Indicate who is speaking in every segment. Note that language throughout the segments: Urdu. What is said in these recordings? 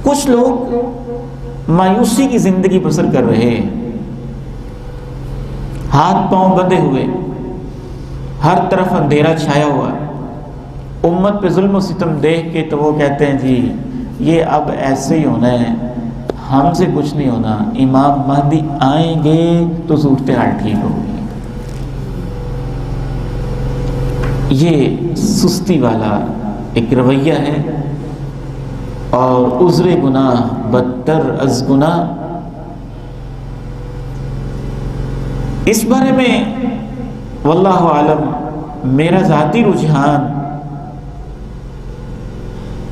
Speaker 1: کچھ لوگ مایوسی کی زندگی بسر کر رہے ہیں، ہاتھ پاؤں بندھے ہوئے، ہر طرف اندھیرا چھایا ہوا، امت پہ ظلم و ستم دیکھ کے تو وہ کہتے ہیں جی یہ اب ایسے ہی ہونا ہے، ہم سے کچھ نہیں ہونا، امام مہدی آئیں گے تو صورتحال ٹھیک ہوگی۔ یہ سستی والا ایک رویہ ہے، اور عذر گناہ بدتر از گناہ۔ اس بارے میں واللہ عالم میرا ذاتی رجحان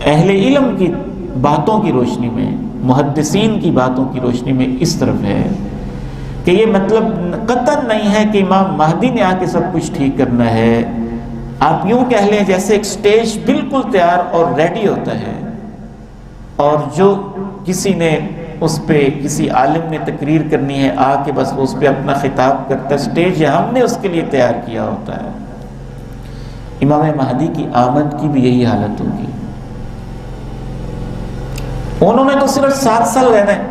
Speaker 1: اہل علم کی باتوں کی روشنی میں، محدثین کی باتوں کی روشنی میں اس طرف ہے کہ یہ مطلب قطعاً نہیں ہے کہ امام مہدی نے آ کے سب کچھ ٹھیک کرنا ہے۔ آپ یوں کہہ لیں جیسے ایک سٹیج بالکل تیار اور ریڈی ہوتا ہے، اور جو کسی نے اس پہ کسی عالم نے تقریر کرنی ہے آ کے بس اس پہ اپنا خطاب کرتا ہے، سٹیج ہم نے اس کے لیے تیار کیا ہوتا ہے۔ امام مہدی کی آمد کی بھی یہی حالت ہوگی۔ انہوں نے تو صرف 7 سال رہنا ہے،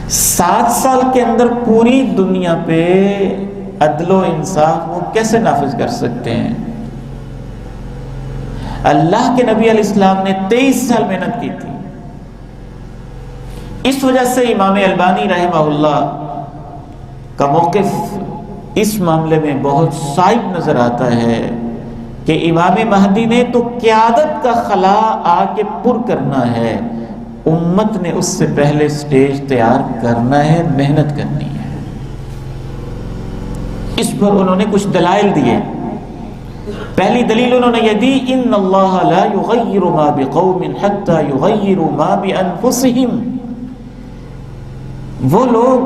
Speaker 1: 7 سال کے اندر پوری دنیا پہ عدل و انصاف وہ کیسے نافذ کر سکتے ہیں؟ اللہ کے نبی علیہ السلام نے 23 سال محنت کی تھی۔ اس وجہ سے امام البانی رحمہ اللہ کا موقف اس معاملے میں بہت صائب نظر آتا ہے کہ امام مہدی نے تو قیادت کا خلا آ کے پر کرنا ہے، امت نے اس سے پہلے سٹیج تیار کرنا ہے، محنت کرنی ہے۔ اس پر انہوں نے کچھ دلائل دیے۔ پہلی دلیل انہوں نے یہ دی، ان اللہ لا یغیر ما بقوم حتی یغیروا ما بانفسہم۔ وہ لوگ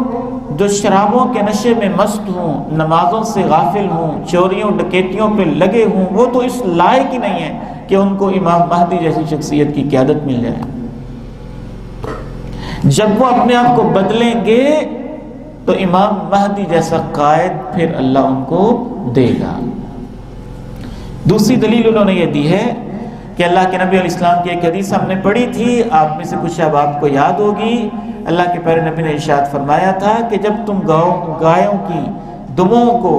Speaker 1: جو شرابوں کے نشے میں مست ہوں، نمازوں سے غافل ہوں، چوریوں ڈکیتیوں پہ لگے ہوں، وہ تو اس لائق ہی نہیں ہے کہ ان کو امام مہدی جیسی شخصیت کی قیادت مل جائے۔ جب وہ اپنے آپ کو بدلیں گے تو امام مہدی جیسا قائد پھر اللہ ان کو دے گا۔ دوسری دلیل انہوں نے یہ دی ہے کہ اللہ کے نبی علیہ السلام کی ایک حدیث ہم نے پڑھی تھی، آپ میں سے کچھ اب آپ کو یاد ہوگی۔ اللہ کے پیارے نبی نے ارشاد فرمایا تھا کہ جب تم گایوں کی دموں کو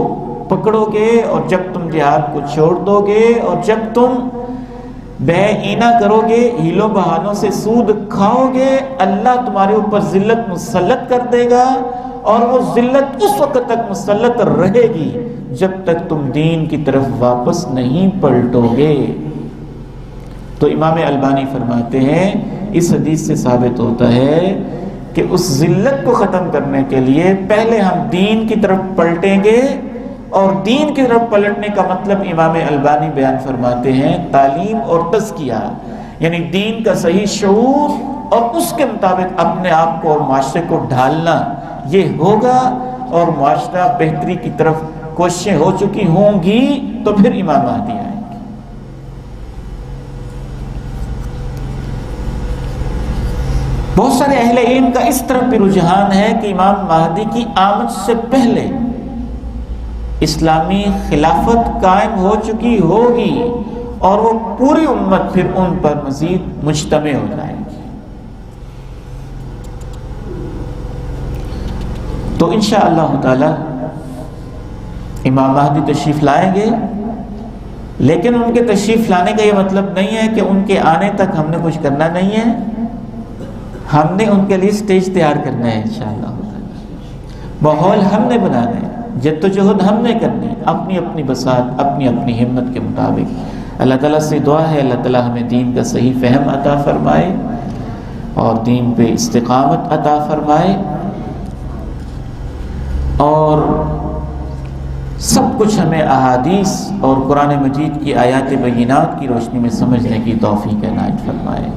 Speaker 1: پکڑو گے، اور جب تم جہاد کو چھوڑ دو گے، اور جب تم بے اینا کرو گے، ہیلوں بہانوں سے سود کھاؤ گے، اللہ تمہارے اوپر ذلت مسلط کر دے گا، اور وہ ذلت اس وقت تک مسلط رہے گی جب تک تم دین کی طرف واپس نہیں پلٹو گے۔ تو امام البانی فرماتے ہیں اس حدیث سے ثابت ہوتا ہے کہ اس ذلت کو ختم کرنے کے لیے پہلے ہم دین کی طرف پلٹیں گے، اور دین کی طرف پلٹنے کا مطلب امام البانی بیان فرماتے ہیں تعلیم اور تزکیہ، یعنی دین کا صحیح شعور اور اس کے مطابق اپنے آپ کو اور معاشرے کو ڈھالنا، یہ ہوگا، اور معاشرہ بہتری کی طرف کوششیں ہو چکی ہوں گی تو پھر امام مہدی آئیں گے۔ بہت سارے اہل علم کا اس طرف بھی رجحان ہے کہ امام مہدی کی آمد سے پہلے اسلامی خلافت قائم ہو چکی ہوگی، اور وہ پوری امت پھر ان پر مزید مجتمع ہو جائے گی۔ تو انشاءاللہ تعالی امام مہدی تشریف لائیں گے، لیکن ان کے تشریف لانے کا یہ مطلب نہیں ہے کہ ان کے آنے تک ہم نے کچھ کرنا نہیں ہے، ہم نے ان کے لیے سٹیج تیار کرنا ہے انشاءاللہ، ماحول ہم نے بنانا ہے، جدوجہد ہم نے کرنی ہے، اپنی اپنی بساط، اپنی اپنی ہمت کے مطابق۔ اللہ تعالیٰ سے دعا ہے اللہ تعالیٰ ہمیں دین کا صحیح فہم عطا فرمائے اور دین پہ استقامت عطا فرمائے، اور سب کچھ ہمیں احادیث اور قرآن مجید کی آیات بینات کی روشنی میں سمجھنے کی توفیق عنایت فرمائے۔